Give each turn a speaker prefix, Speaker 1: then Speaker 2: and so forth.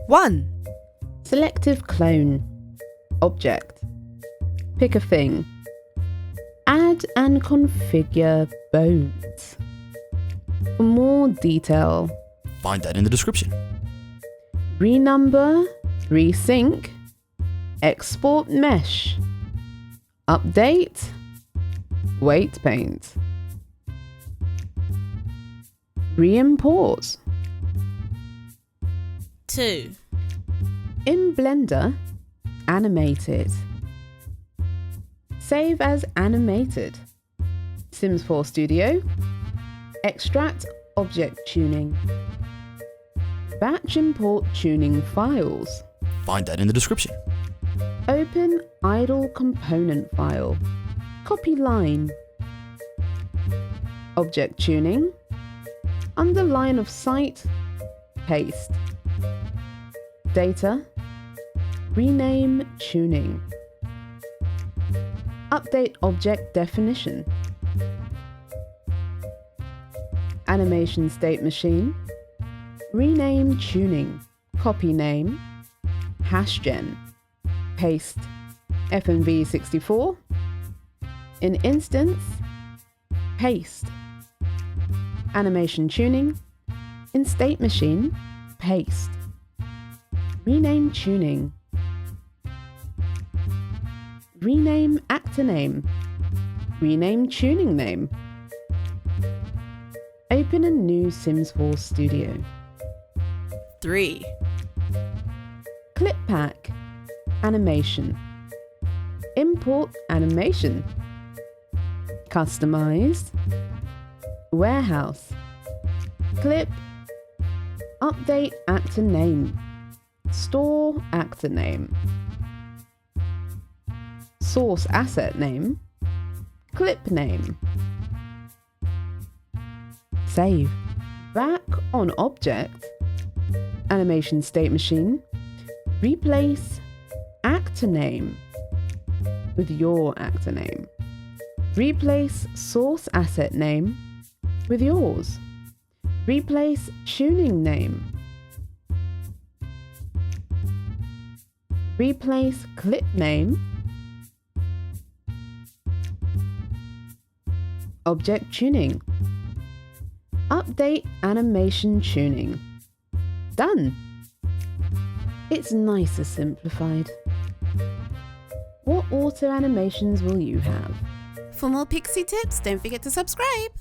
Speaker 1: 1.
Speaker 2: Selective clone. Object. Pick a thing. Add and configure bones. For more detail,
Speaker 1: Find that in the description.
Speaker 2: renumber, resync, export mesh, update, weight paint, re-import.
Speaker 3: 2.
Speaker 2: In Blender, animate it. Save as animated. Sims 4 Studio. Extract object tuning. Batch import tuning files.
Speaker 1: Find that in the description.
Speaker 2: Open idle component file. Copy line. Object tuning. Under line of sight, paste. Data. Rename tuning. Update object definition. Animation state machine. Rename tuning. Copy name. Hashgen. Paste. FNV64. In instance. Paste. Animation tuning. In state machine. Paste. Rename tuning. Rename actor name. Rename tuning name. Open a new Sims 4 Studio.
Speaker 3: 3.
Speaker 2: Clip pack. Animation. Import animation. Customized. Warehouse. Clip. Update actor name. Store actor name. Source asset name. Clip name. Save. Back on object. Animation state machine. Replace actor name with your actor name. Replace source asset name with yours. Replace tuning name. Replace clip name. Object tuning. Update animation tuning. Done. It's nicer simplified. What auto animations will you have?
Speaker 3: For more Pixie tips, don't forget to subscribe.